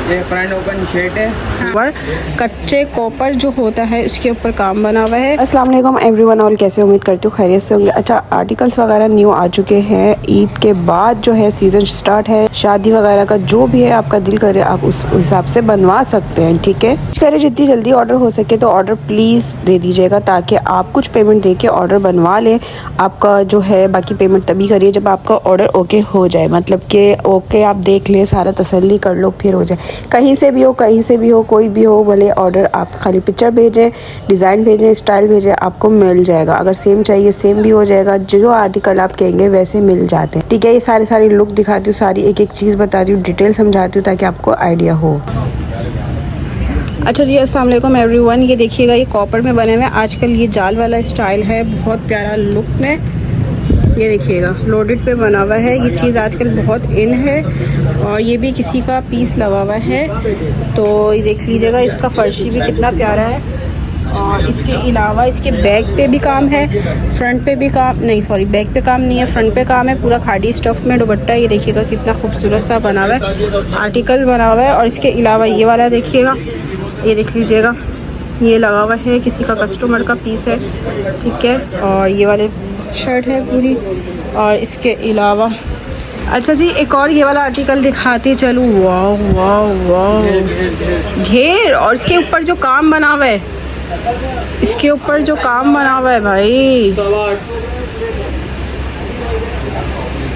ये front open shed है और कच्चे कॉपर जो होता है उसके ऊपर काम बना हुआ है। अस्सलाम वालेकुम एवरीवन, और कैसे उम्मीद करती हूँ खैरियत से होंगे। अच्छा, आर्टिकल्स वगैरह न्यू आ चुके हैं। ईद के बाद जो है सीज़न स्टार्ट है, शादी वगैरह का जो भी है आपका दिल करे आप उस हिसाब से बनवा सकते हैं। ठीक है, करे जितनी जल्दी ऑर्डर हो सके तो ऑर्डर प्लीज़ दे दीजिएगा ताकि आप कुछ पेमेंट दे के ऑर्डर बनवा लें। आपका जो है बाकी पेमेंट तभी करिए जब आपका ऑर्डर ओके हो जाए, मतलब कि ओके आप देख ले, सारा तसल्ली कर लो, फिर हो जाए। कहीं से भी हो कोई भी हो, भले ऑर्डर आप खाली पिक्चर भेजें, डिज़ाइन भेजें, स्टाइल भेजें, आपको मिल जाएगा। अगर सेम चाहिए सेम भी हो जाएगा, जो आर्टिकल आप कहेंगे वैसे मिल जाते हैं। ठीक है, ये सारी लुक दिखाती हूँ, सारी एक एक चीज़ बताती हूँ, डिटेल समझाती हूँ ताकि आपको आइडिया हो। अच्छा जी, अस्सलाम वालेकुम एवरीवन। ये देखिएगा, ये कॉपर में बने हुए हैं। आजकल ये जाल वाला स्टाइल है, बहुत प्यारा लुक में। ये देखिएगा लोडेड पे बना हुआ है। ये चीज़ आजकल बहुत इन है और ये भी किसी का पीस लगा हुआ है, तो ये देख लीजिएगा। इसका फर्शी भी कितना प्यारा है। और इसके अलावा इसके बैक पे भी काम है, फ्रंट पे भी काम नहीं, सॉरी बैक पे काम नहीं है, फ्रंट पे काम है। पूरा खादी स्टफ में दुपट्टा। ये देखिएगा कितना खूबसूरत सा बना हुआ है, आर्टिकल बना हुआ है। और इसके अलावा ये वाला देखिएगा, ये देख लीजिएगा, ये लगा हुआ है, किसी का कस्टमर का पीस है। ठीक है, और ये वाले शर्ट है पूरी। और इसके अलावा अच्छा जी, एक और ये वाला आर्टिकल दिखाती चलूँ। वाह वाह वाह, घेर। और इसके ऊपर जो काम बना हुआ है, इसके ऊपर जो काम बना हुआ है भाई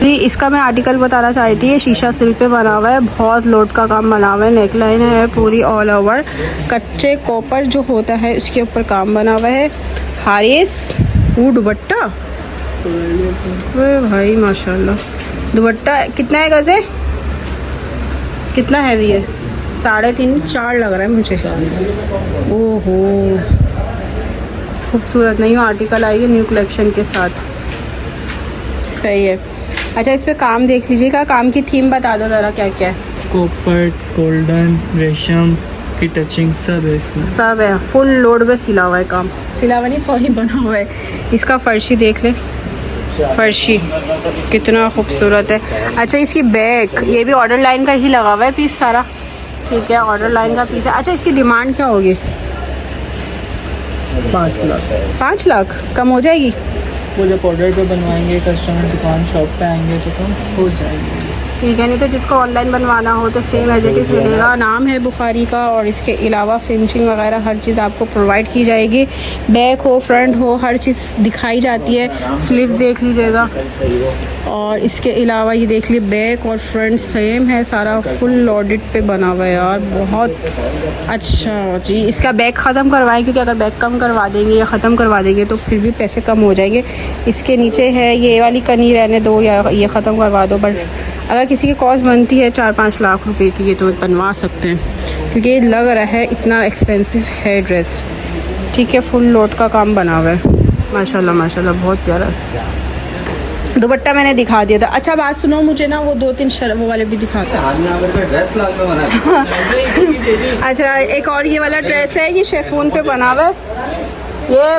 जी, इसका मैं आर्टिकल बताना चाहती थी। ये शीशा सिल्क पे बना हुआ है, बहुत लोड का काम बना हुआ है। नेकलाइन है पूरी ऑल ओवर। कच्चे कॉपर जो होता है उसके ऊपर काम बना हुआ है। हारिस वो दुपट्टा भाई माशाल्लाह। दुपट्टा कितना है गज़े, कितना हैवी है? 3.5 4 लग रहा है मुझे। ओहो, खूबसूरत नहीं हो आर्टिकल आई है न्यू कलेक्शन के साथ, सही है। अच्छा, इस पे काम देख लीजिएगा। काम की थीम बता दो ज़रा, क्या क्या है? कॉपर, गोल्डन, रेशम की टचिंग सब है इसमें, सब है। फुल लोड में सिला हुआ है काम, सिला हुआ नहीं सॉरी बना हुआ है। इसका फर्शी देख ले, फर्शी कितना खूबसूरत है। अच्छा, इसकी बैक ये भी ऑर्डर लाइन का ही लगा हुआ है पीस सारा। ठीक है, ऑर्डर लाइन का पीस है। अच्छा, इसकी डिमांड क्या होगी? 5 लाख। 5 लाख कम हो जाएगी? वो जब ऑर्डर पे बनवाएंगे, कस्टमर दुकान शॉप पे आएंगे तो कम हो जाएगी। ठीक है, नहीं तो जिसको ऑनलाइन बनवाना हो तो सेम एज इट इज़ मिलेगा। नाम है बुखारी का। और इसके अलावा फिनिशिंग वगैरह हर चीज़ आपको प्रोवाइड की जाएगी। बैक हो फ्रंट हो हर चीज़ दिखाई जाती है। स्लीव देख लीजिएगा। और इसके अलावा ये देख लीजिए, बैक और फ्रंट सेम है, सारा फुल लॉडेड पे बना हुआ है यार, बहुत अच्छा जी। इसका बैक ख़त्म करवाएं, क्योंकि अगर बैक कम करवा देंगे या ख़त्म करवा देंगे तो फिर भी पैसे कम हो जाएंगे। इसके नीचे है, ये वाली कनी रहने दो या ये ख़त्म करवा दो, बट अगर किसी की कॉस्ट बनती है 4-5 लाख रुपए की, ये तो बनवा सकते हैं, क्योंकि ये लग रहा है इतना एक्सपेंसिव है ड्रेस। ठीक है, फुल लोड का काम बना हुआ है, माशाल्लाह माशाल्लाह, बहुत प्यारा है। दुपट्टा मैंने दिखा दिया था। अच्छा बात सुनो, मुझे ना वो 2-3 वो वाले भी दिखाता है। अच्छा, एक और ये वाला ड्रेस है, ये शेफून पे बना हुआ है। ये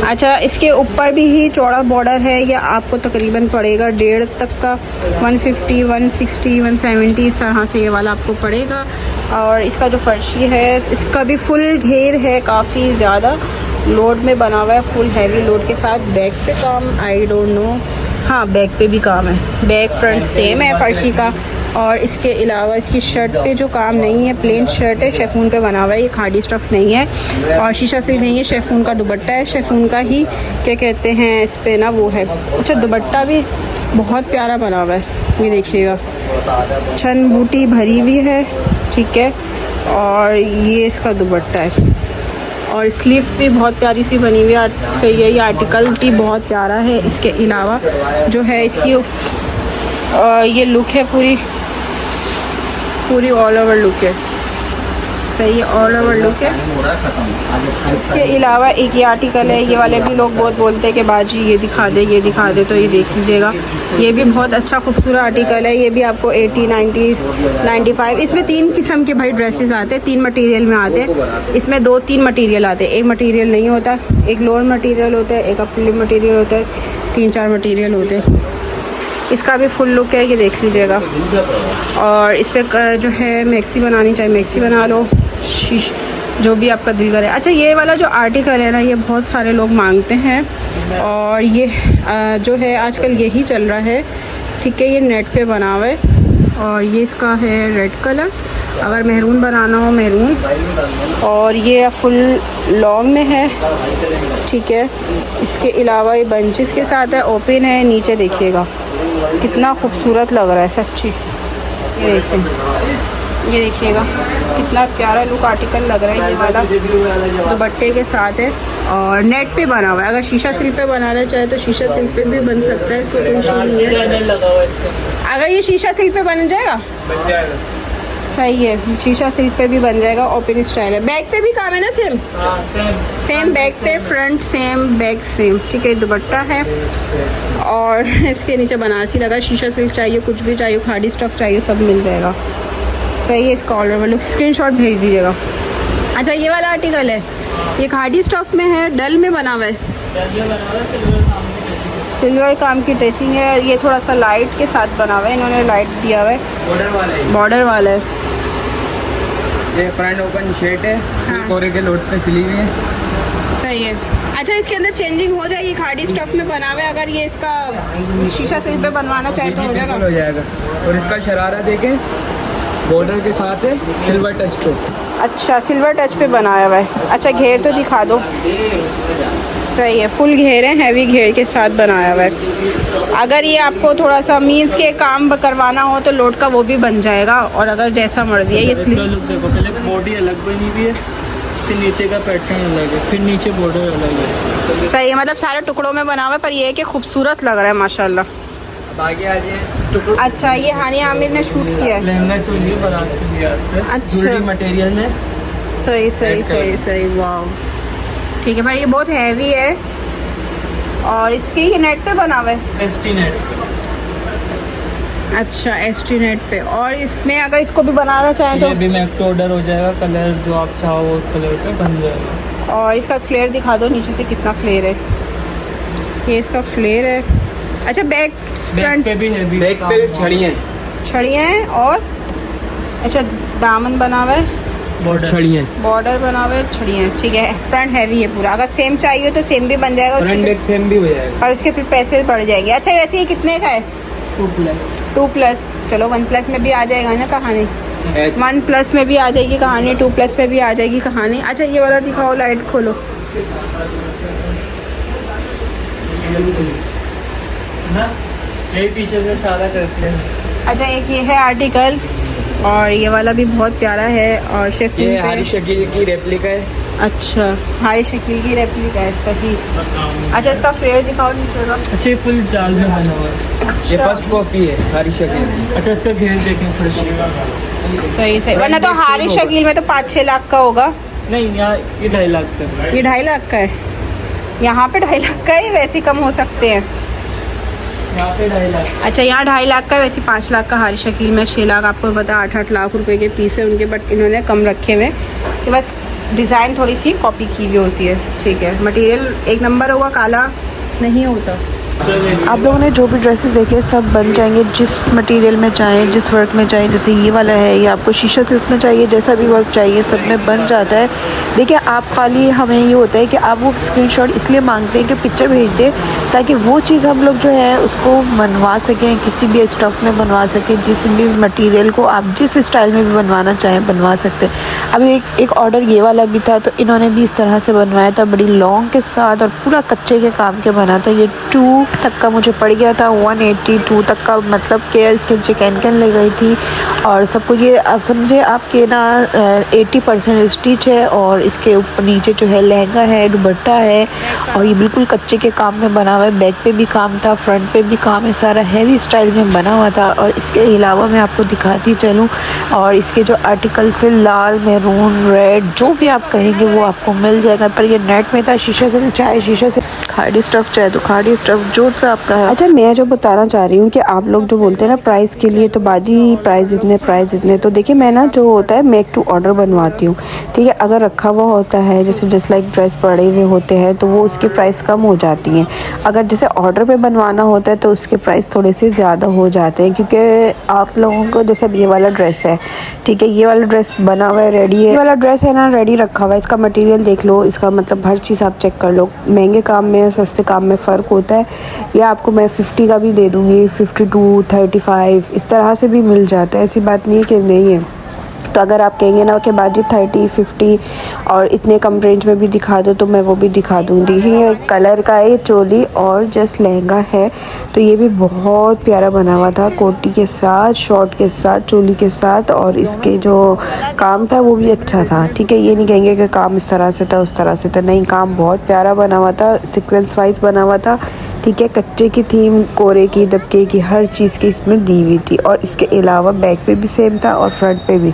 अच्छा, इसके ऊपर भी ही चौड़ा बॉर्डर है। ये आपको तकरीबन पड़ेगा 1.5 तक का, 150, 160, 170 इस तरह से ये वाला आपको पड़ेगा। और इसका जो फर्शी है, इसका भी फुल घेर है, काफ़ी ज़्यादा लोड में बना हुआ है, फुल हैवी लोड के साथ। बैक पे काम आई डोंट नो, हाँ बैक पे भी काम है, बैक फ्रंट सेम है फर्शी का। और इसके अलावा इसकी शर्ट पे जो काम नहीं है, प्लेन शर्ट है, शेफून पे बना हुआ है, ये खादी स्टफ़ नहीं है और शीशा से नहीं है, शेफून का दुपट्टा है, शेफून का ही क्या कहते हैं इस पे ना वो है। अच्छा, दुपट्टा भी बहुत प्यारा बना हुआ है, ये देखिएगा, छन बूटी भरी हुई है। ठीक है, और ये इसका दुपट्टा है और स्लीव भी बहुत प्यारी सी बनी हुई है, सही है। ये आर्टिकल भी बहुत प्यारा है। इसके अलावा जो है इसकी ये लुक है, पूरी ऑल ओवर लुक है, सही है, ऑल ओवर लुक है। इसके अलावा एक ये आर्टिकल है, ये वाले भी लोग बहुत बोलते हैं कि बाजी ये दिखा दे ये दिखा दे, तो ये देख लीजिएगा, ये भी बहुत अच्छा खूबसूरत आर्टिकल है। ये भी आपको 80, 90, 95, इसमें 3 किस्म के भाई ड्रेसेस आते हैं, 3 मटेरियल में आते हैं। इसमें 2-3 मटेरियल आते हैं, एक मटेरियल नहीं होता, एक लोअर मटेरियल होता है, एक अपर मटेरियल होता है, 3-4 मटेरियल होते हैं। इसका भी फुल लुक है, ये देख लीजिएगा। और इस पर जो है मैक्सी बनानी चाहिए, मैक्सी बना लो, शीश जो भी आपका दिल करे। अच्छा, ये वाला जो आर्टिकल है ना, ये बहुत सारे लोग मांगते हैं और ये जो है आजकल यही चल रहा है, ठीक है। ये नेट पे बना हुआ है और ये इसका है रेड कलर, अगर मेहरून बनाना हो मेहरून, और ये फुल लॉन्ग में है, ठीक है। इसके अलावा ये बंचेस के साथ है, ओपन है, नीचे देखिएगा कितना खूबसूरत लग रहा है सच्ची। ये देखिए, ये देखिएगा कितना प्यारा लुक आर्टिकल लग रहा है। ये वाला दुपट्टे के साथ है और नेट पे बना हुआ है। अगर शीशा सिल्क पे बनाना चाहे तो शीशा सिल्क पे भी बन सकता है, इसको कोई इशू नहीं है। अगर ये शीशा सिल्क पे बन जाएगा, सही है, शीशा सिल्क पे भी बन जाएगा, ओपन स्टाइल है। बैक पे भी काम है ना सेम? सेम बैक पे, फ्रंट सेम, बैक सेम, ठीक है। दुपट्टा है और इसके नीचे बनारसी लगा। शीशा सिल्क चाहिए, कुछ भी चाहिए, खादी स्टफ़ चाहिए, सब मिल जाएगा, सही है। इसका ऑर्डर वालों स्क्रीनशॉट भेज दीजिएगा। अच्छा, ये वाला आर्टिकल है, ये खादी स्टफ़ में है, डल में बना हुआ है, सिल्वर काम की टचिंग है। ये थोड़ा सा लाइट के साथ बना हुआ है, इन्होंने लाइट दिया हुआ है, बॉर्डर वाला है। ये फ्रंट ओपन शर्ट है, हाँ। कोरे के लोट पे सिली हुई है, सही है। अच्छा, इसके अंदर चेंजिंग हो जाएगी, खादी स्टफ़ में बना हुआ है, अगर ये इसका शीशा सिल्क पे बनवाना चाहे तो हो जाएगा? हो जाएगा। और इसका शरारा देखें, बॉर्डर के साथ है, सिल्वर टच पे। अच्छा, सिल्वर टच पे बनाया हुआ है। अच्छा, घेर तो दिखा दो, सही है, फुल घेर है, हैवी घेर के साथ बनाया हुआ है। अगर ये आपको थोड़ा सा मीज़ के काम करवाना हो तो लोट का वो भी बन जाएगा, और अगर जैसा मर्जी है। ये लुक देखो, पहले बॉडी अलग बनी हुई है, फिर नीचे का पैटर्न अलग है, फिर नीचे बॉर्डर अलग है, सही है, मतलब सारे टुकड़ों में बना हुआ है, पर ये है कि खूबसूरत लग रहा है माशाल्लाह। आगे आ जाए। अच्छा, ये हानिया आमिर ने शूट किया है, लहंगा चोली बारात के लिए आते हैं, अच्छा। ज्वेलरी मटेरियल में, सही सही सही सही, वाह, ठीक है भाई। ये बहुत हैवी है और इसके ये नेट पे बना हुआ है, एसटी नेट। अच्छा, एसटी नेट पे। और इसमें अगर इसको भी बनाना चाहें तो ये भी मैक टू ऑर्डर हो जाएगा, कलर जो आप चाहो वो कलर पे बन जाएगा। और इसका फ्लेयर दिखा दो नीचे से कितना फ्लेयर है, ये इसका फ्लेयर है। अच्छा, बैक फ्रंट पे भी है, बैक पे छड़ियाँ छड़ियाँ हैं, और अच्छा दामन बना हुआ है, छड़ियाँ, बॉर्डर बना हुआ है, छड़ियाँ, ठीक है। फ्रंट हैवी है पूरा, अगर सेम चाहिए तो सेम भी बन जाएगा, फ्रंट बैक सेम भी हो जाएगा, और इसके फिर पैसे बढ़ जाएंगे। अच्छा, वैसे ये कितने का है? 2+, चलो 1+ में भी आ जाएगा ना कहानी, 1+ में भी आ जाएगी कहानी, 2+ में भी आ जाएगी कहानी। अच्छा, ये वाला दिखाओ, लाइट खोलो ना, ये पीछे से सादा करते हैं। अच्छा, एक ये है आर्टिकल, और ये वाला भी बहुत प्यारा है, और शेफिन ये पे। हारी शकील की रेप्लिका है। अच्छा, हारी शकील की रेप्लिका है, सही। अच्छा, इसका फ्लेयर दिखाओ नीचे का। अच्छा, ये फुल जाल में बना हुआ है, ये फर्स्ट कॉपी है हारी शकील की। अच्छा, इसका घेर देखें फर्श, सही सही, वरना तो हारी शकील में तो 5-6 लाख का होगा। नहीं, यहाँ ये 2.5 लाख का है। ये 2.5 लाख का है, यहाँ पे 2.5 लाख का है, वैसे ही कम हो सकते हैं। यहाँ पे 2.5 लाख। अच्छा, यहाँ 2.5 लाख का है, वैसे 5 लाख का हारी शकील में, 6 लाख आपको पता, 8-8 लाख रुपए के पीस है उनके, बट इन्होंने कम रखे हुए कि बस डिज़ाइन थोड़ी सी कॉपी की हुई होती है, ठीक है। मटेरियल एक नंबर होगा, काला नहीं होता। आप लोगों ने जो भी ड्रेसेस देखे सब बन जाएंगे, जिस मटेरियल में चाहें, जिस वर्क में चाहें। जैसे ये वाला है, ये आपको शीशा सिल्क में चाहिए, जैसा भी वर्क चाहिए सब में बन जाता है। देखिए, आप खाली हमें ये होता है कि आप वो स्क्रीनशॉट इसलिए मांगते हैं कि पिक्चर भेज दें, ताकि वो चीज़ हम लोग जो है उसको बनवा सकें, किसी भी स्टफ़ में बनवा सकें, जिस भी मटेरियल को आप जिस स्टाइल में भी बनवाना चाहें बनवा सकते हैं। अभी एक ऑर्डर ये वाला भी था, तो इन्होंने भी इस तरह से बनवाया था, बड़ी लॉन्ग के साथ, और पूरा कच्चे के काम के बना था। ये 2 तक का मुझे पड़ गया था, 182 तक का, मतलब कि इसके नीचे कैन ले गई थी, और सब कुछ ये आप समझे आपके ना 80% स्टिच है, और इसके ऊपर नीचे जो है लहंगा है, दुपट्टा है, और ये बिल्कुल कच्चे के काम में बना हुआ है। बैक पे भी काम था, फ्रंट पे भी काम है, सारा हैवी स्टाइल में बना हुआ था। और इसके अलावा मैं आपको दिखाती चलूँ, और इसके जो आर्टिकल से लाल, मैरून, रेड, जो भी आप कहेंगे वो आपको मिल जाएगा। पर ये नेट में था, शीशे से चाहे शीशे से खादी स्टफ़ चाहे तो खादी स्टफ़ जोर से आपका है। अच्छा, मैं जो बताना चाह रही हूँ कि आप लोग जो बोलते हैं ना प्राइस के लिए, तो बाजी प्राइस इतने, तो देखिए मैं ना जो होता है मेक टू ऑर्डर बनवाती हूँ, ठीक है। अगर रखा हुआ होता है जैसे जस्ट लाइक ड्रेस पड़े हुए होते हैं तो वो उसकी प्राइस कम हो जाती हैं। अगर जैसे ऑर्डर पे बनवाना होता है तो उसके प्राइस थोड़े से ज़्यादा हो जाते हैं, क्योंकि आप लोगों को जैसे अब ये वाला ड्रेस है, ठीक है, ये वाला ड्रेस बना हुआ है, रेडी है, ये वाला ड्रेस है ना रेडी रखा हुआ है। इसका मटेरियल देख लो, इसका मतलब हर चीज़ आप चेक कर लो। महंगे काम में सस्ते काम में फ़र्क होता है। या आपको मैं 50 का भी दे दूँगी, 52, 35 इस तरह से भी मिल जाता है, ऐसी बात नहीं है कि नहीं है। तो अगर आप कहेंगे ना कि बाजी 30, 50 और इतने कम रेंज में भी दिखा दो तो मैं वो भी दिखा दूँगी। ये कलर का है चोली और जस्ट लहंगा है, तो ये भी बहुत प्यारा बना हुआ था, कोटी के साथ, शॉर्ट के साथ, चोली के साथ, और इसके जो काम था वो भी अच्छा था, ठीक है। ये नहीं कहेंगे कि काम इस तरह से था उस तरह से था, नहीं, काम बहुत प्यारा बना हुआ था, सीक्वेंस वाइज बना हुआ था, ठीक है। कच्चे की थीम, कोरे की, दबके की, हर चीज़ की इसमें दी हुई थी। और इसके अलावा बैक पे भी सेम था और फ्रंट पे भी।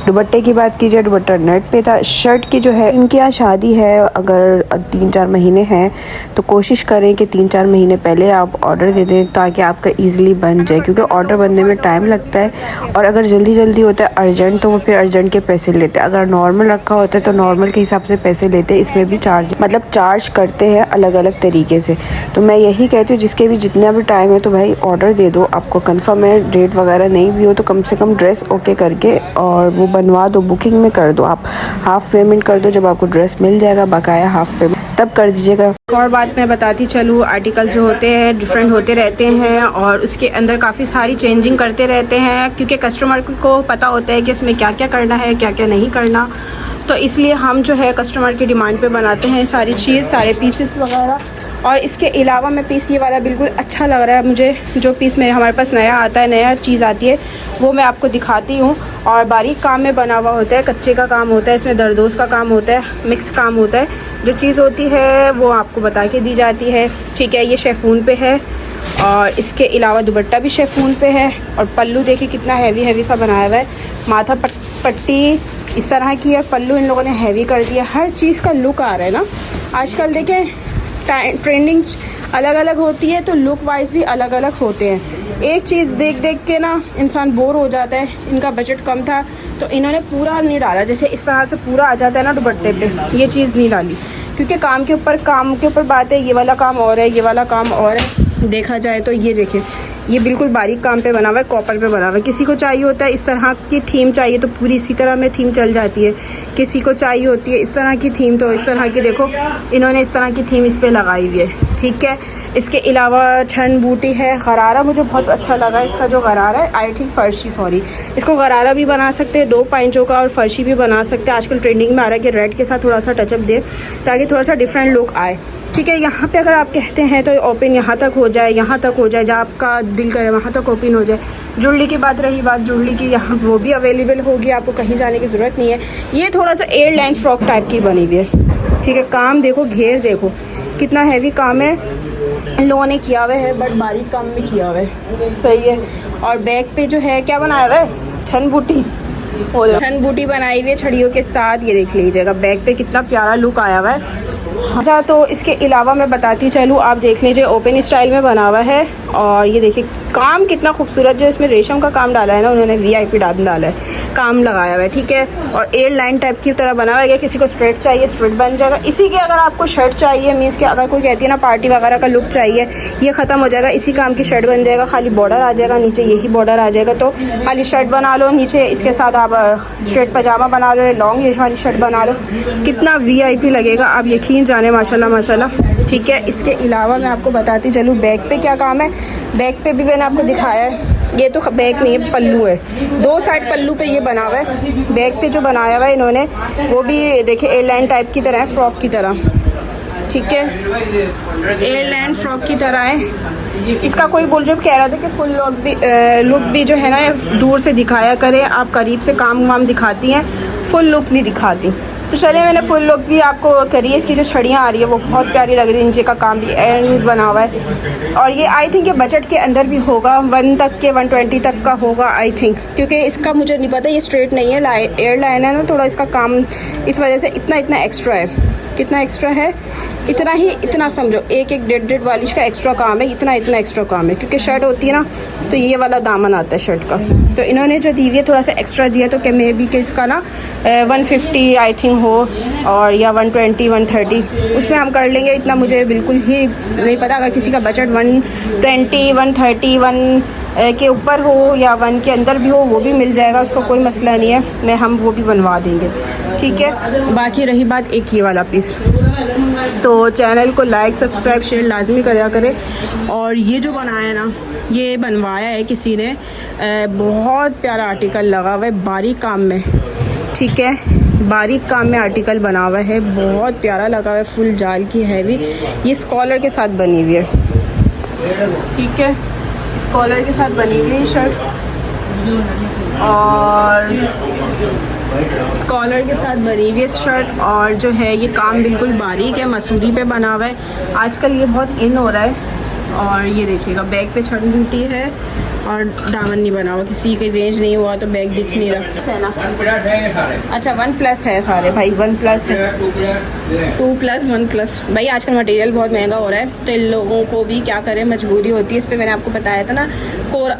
दुपट्टे की बात कीजिए, दुपट्टा नेट पे था। शर्ट की जो है, इनके यहाँ शादी है, अगर 3-4 महीने हैं तो कोशिश करें कि 3-4 महीने पहले आप ऑर्डर दे दें ताकि आपका ईज़िली बन जाए, क्योंकि ऑर्डर बनने में टाइम लगता है। और अगर जल्दी होता है अर्जेंट तो वो फिर अर्जेंट के पैसे लेते हैं। अगर नॉर्मल रखा होता है तो नॉर्मल के हिसाब से पैसे लेते हैं। इसमें भी चार्ज करते हैं अलग अलग तरीके से। तो मैं यही कहती हूँ जिसके भी जितना भी टाइम है तो भाई ऑर्डर दे दो। आपको कंफर्म है, डेट वगैरह नहीं भी हो तो कम से कम ड्रेस ओके करके और वो बनवा दो, बुकिंग में कर दो। आप हाफ़ पेमेंट कर दो, जब आपको ड्रेस मिल जाएगा बकाया हाफ़ पेमेंट तब कर दीजिएगा। और बात मैं बताती चलूँ, आर्टिकल जो होते हैं डिफरेंट होते रहते हैं और उसके अंदर काफ़ी सारी चेंजिंग करते रहते हैं, क्योंकि कस्टमर को पता होता है कि उसमें क्या क्या करना है, क्या क्या नहीं करना। तो इसलिए हम जो है कस्टमर की डिमांड पे बनाते हैं सारी चीज़, सारे पीसेस वगैरह। और इसके अलावा मैं पीस ये वाला बिल्कुल अच्छा लग रहा है मुझे, जो पीस में हमारे पास नया आता है, नया चीज़ आती है, वो मैं आपको दिखाती हूँ। और बारीक काम में बना हुआ होता है, कच्चे का काम होता है, इसमें दरदोस का काम होता है, मिक्स काम होता है। जो चीज़ होती है वो आपको बता के दी जाती है, ठीक है। ये शेफून पे है और इसके अलावा दुपट्टा भी शेफून पे है। और पल्लू देखिए कितना हैवी सा बनाया हुआ है, माथा पट्टी इस तरह की है, पल्लू इन लोगों ने हैवी कर दिया। हर चीज़ का लुक आ रहा है ना आजकल, देखें ट्रेंडिंग अलग अलग होती है तो लुक वाइज भी अलग अलग होते हैं। एक चीज़ देख के ना इंसान बोर हो जाता है। इनका बजट कम था तो इन्होंने पूरा नहीं डाला, जैसे इस तरह से पूरा आ जाता है ना दुपट्टे पे, ये चीज़ नहीं डाली, क्योंकि काम के ऊपर बात है। ये वाला काम और है, ये वाला काम और है। देखा जाए तो ये देखिए, ये बिल्कुल बारीक काम पे बना हुआ है, कॉपर पे बना हुआ है। किसी को चाहिए होता है इस तरह की थीम चाहिए तो पूरी इसी तरह में थीम चल जाती है। किसी को चाहिए होती है इस तरह की थीम तो इस तरह की, देखो इन्होंने इस तरह की थीम इस पे लगाई हुई है, ठीक है। इसके अलावा छन बूटी है, गरारा मुझे बहुत अच्छा लगा। इसका जो गरारा है, आई थिंक फर्शी, सॉरी, इसको गरारा भी बना सकते हैं 2 पाइंचों का, और फर्शी भी बना सकते हैं। आजकल ट्रेंडिंग में आ रहा है कि रेड के साथ थोड़ा सा टचअप दे ताकि थोड़ा सा डिफरेंट लुक आए, ठीक है। यहाँ पे अगर आप कहते हैं तो ओपन यहाँ तक हो जाए, यहाँ तक हो जाए, जहाँ आपका दिल करे वहाँ तक ओपन हो जाए। जुड़ली की बात रही, जुड़ली की यहाँ वो भी अवेलेबल होगी, आपको कहीं जाने की ज़रूरत नहीं है। ये थोड़ा सा एयर लाइन फ्रॉक टाइप की बनी हुई है, ठीक है। काम देखो, घेर देखो कितना हैवी काम है इन लोगों ने किया हुआ है, बट बारीक काम भी किया हुआ है, सही है। और बैक पे जो है क्या बनाया हुआ है, छन बूटी बनाई हुई है छड़ियों के साथ, ये देख लीजिएगा बैक पे कितना प्यारा लुक आया हुआ है। अच्छा, तो इसके अलावा मैं बताती चलूँ, आप देख लीजिए ओपन स्टाइल में बना हुआ है। और ये देखिए काम कितना खूबसूरत, जो इसमें रेशम का काम डाला है ना उन्होंने, VIP डाला है, काम लगाया हुआ है, ठीक है। और एयर लाइन टाइप की तरह बना हुआ है। किसी को स्ट्रेट चाहिए स्ट्रेट बन जाएगा। इसी के अगर आपको शर्ट चाहिए, मीन्स कि अगर कोई कहती है ना पार्टी वगैरह का लुक चाहिए, ये ख़त्म हो जाएगा, इसी काम की शर्ट बन जाएगा। खाली बॉर्डर आ जाएगा, नीचे यही बॉर्डर आ जाएगा, तो खाली शर्ट बना लो, नीचे इसके साथ आप स्ट्रेट पजामा बना लो, लॉन्ग ये वाली शर्ट बना लो, कितना VIP लगेगा, आप यकीन जाने, माशाल्लाह, ठीक है। इसके अलावा मैं आपको बताती चलूँ बैक पे क्या काम है। बैक पे भी मैंने आपको दिखाया है, ये तो बैक नहीं है, पल्लू है, 2 साइड पल्लू पे ये बना हुआ है। बैक पे जो बनाया हुआ है इन्होंने वो भी देखिए एयरलाइन टाइप की तरह है, फ्रॉक की तरह, ठीक है, एयरलाइन फ्रॉक की तरह है। इसका कोई बोल जो कह रहा था कि फुल लुक भी जो है ना दूर से दिखाया करें, आप करीब से काम वाम दिखाती हैं, फुल लुक नहीं दिखाती। तो चलिए मैंने फुल लुक भी आपको करी है। इसकी जो छड़ियाँ आ रही है वो बहुत प्यारी लग रही है, नीचे का काम भी एंड बना हुआ है। और ये आई थिंक ये बजट के अंदर भी होगा, 120 तक का होगा आई थिंक, क्योंकि इसका मुझे नहीं पता, ये स्ट्रेट नहीं है, एयर लाइन है ना, थोड़ा इसका काम इस वजह से इतना एक्स्ट्रा है। कितना एक्स्ट्रा है, इतना ही, इतना समझो 1-1.5 वाली का एक्स्ट्रा काम है, इतना एक्स्ट्रा काम है, क्योंकि शर्ट होती है ना तो ये वाला दामन आता है शर्ट का। तो इन्होंने जो दी हुई है थोड़ा सा एक्स्ट्रा दिया, तो क्या मे बी कि इसका ना 150 आई थिंक हो, और या 120 130 उसमें हम कर लेंगे। इतना मुझे बिल्कुल ही नहीं पता। अगर किसी का बजट 120 130 1 के ऊपर हो या 1 के अंदर भी हो, वो भी मिल जाएगा, उसको कोई मसला नहीं है, हम वो भी बनवा देंगे, ठीक है। बाकी रही बात एक ये वाला पीस, तो चैनल को लाइक सब्सक्राइब शेयर लाजमी करा करें। और ये जो बनाया है ना, ये बनवाया है किसी ने, बहुत प्यारा आर्टिकल लगा हुआ है बारीक काम में, ठीक है, बारीक काम में आर्टिकल बना हुआ है, बहुत प्यारा लगा हुआ है, फुल जाल की हैवी, ये स्कॉलर के साथ बनी हुई है, ठीक है, स्कॉलर के साथ बनी हुई है शर्ट, और स्कॉलर के साथ बनी हुई है शर्ट। और जो है ये काम बिल्कुल बारीक है, मसूरी पे बना हुआ है, आजकल ये बहुत इन हो रहा है। और ये देखिएगा बैक पे छड़ बूटी है और दामन नहीं बना हुआ, किसी की रेंज नहीं हुआ तो बैग दिख नहीं रहा है ना। अच्छा 1+ है सारे भाई, 1+ है, 2+, 1+। भाई आजकल मटेरियल बहुत महंगा हो रहा है, तो इन लोगों को भी क्या करें, मजबूरी होती है। इस पर मैंने आपको बताया था ना,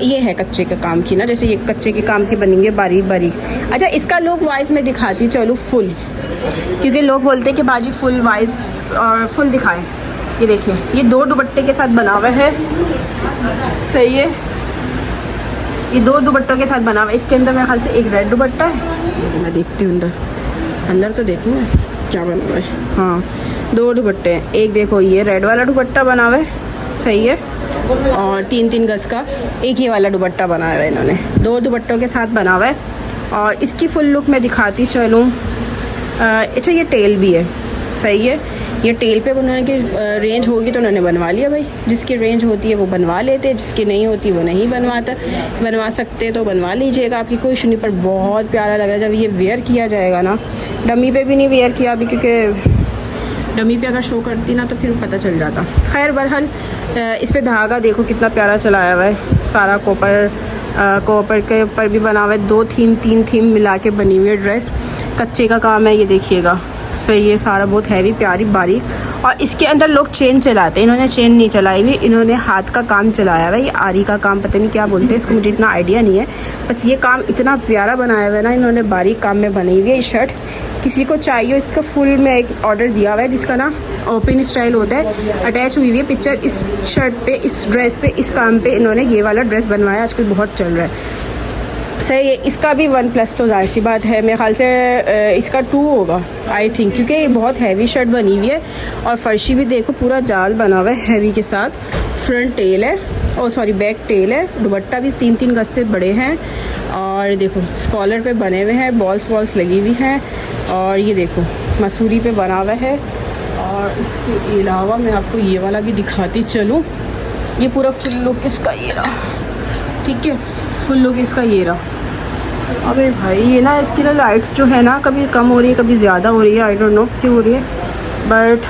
ये है कच्चे के काम की ना, जैसे ये कच्चे के काम की बनेंगे बारीक बारीक। अच्छा इसका लुक वाइज में दिखाती चलो फुल, क्योंकि लोग बोलते हैं कि बाजी फुल वाइज और फुल दिखाएं। ये देखिए ये 2 दुपट्टे के साथ बना हुआ है, सही है, ये 2 दुपट्टों के साथ बना हुआ है। इसके अंदर मेरे ख्याल से एक रेड दुपट्टा है, मैं देखती हूँ अंदर तो देखती हूँ क्या बना हुआ है। हाँ 2 दुपट्टे हैं, एक देखो ये रेड वाला दुपट्टा बना हुआ है, सही है, और 3-3 गज का एक ही वाला दुपट्टा बनाया हुआ है इन्होंने, 2 दुपट्टों के साथ बना हुआ है। और इसकी फुल लुक मैं दिखाती चलूँ। अच्छा ये टेल भी है, सही है, ये टेल पे बनाने की रेंज होगी तो उन्होंने बनवा लिया भाई, जिसकी रेंज होती है वो बनवा लेते, जिसकी नहीं होती वो नहीं बनवा सकते, तो बनवा लीजिएगा, आपकी कोई इशू नहीं। पर बहुत प्यारा लग रहा है जब ये वेयर किया जाएगा ना, डमी पे भी नहीं वेयर किया अभी, क्योंकि डमी पे अगर शो करती ना तो फिर पता चल जाता। खैर बहरहाल इस पर धागा देखो कितना प्यारा चलाया हुआ है, सारा कॉपर के ऊपर भी बना हुआ है, 3 थीम मिला के बनी हुई है ड्रेस, कच्चे का काम है, ये देखिएगा, सही है, सारा बहुत हैवी प्यारी बारीक। और इसके अंदर लोग चेन चलाते हैं, इन्होंने चेन नहीं चलाई हुई, इन्होंने हाथ का काम चलाया हुआ है, ये आरी का काम, पता नहीं क्या बोलते हैं इसको, मुझे इतना आइडिया नहीं है, बस ये काम इतना प्यारा बनाया हुआ है ना इन्होंने, बारीक काम में बनी हुई है ये शर्ट। किसी को चाहिए इसका फुल में एक ऑर्डर दिया हुआ है, जिसका ना ओपन स्टाइल होता है, अटैच हुई हुई है पिक्चर इस शर्ट पे, इस ड्रेस पे, इस काम पे इन्होंने ये वाला ड्रेस बनवाया, आजकल बहुत चल रहा है, सही है। इसका भी 1+ तो जाहिर सी बात है, मेरे ख्याल से इसका 2 होगा आई थिंक, क्योंकि ये बहुत हैवी शर्ट बनी हुई है। और फर्शी भी देखो पूरा जाल बना हुआ है हैवी के साथ, फ्रंट टेल है, ओ सॉरी बैक टेल है, दुपट्टा भी 3-3 गज से बड़े हैं, और देखो स्कॉलर पे बने हुए हैं, बॉल्स लगी हुई हैं, और ये देखो मसूरी पे बना हुआ है। और इसके अलावा मैं आपको ये वाला भी दिखाती चलूँ, ये पूरा फुल लुक इसका ये रहा, ठीक है, फुल लुक इसका ये रहा। अबे भाई ये ना इसकी लाइट्स जो है ना कभी कम हो रही है कभी ज़्यादा हो रही है, आई डोंट नो क्यों हो रही है, बट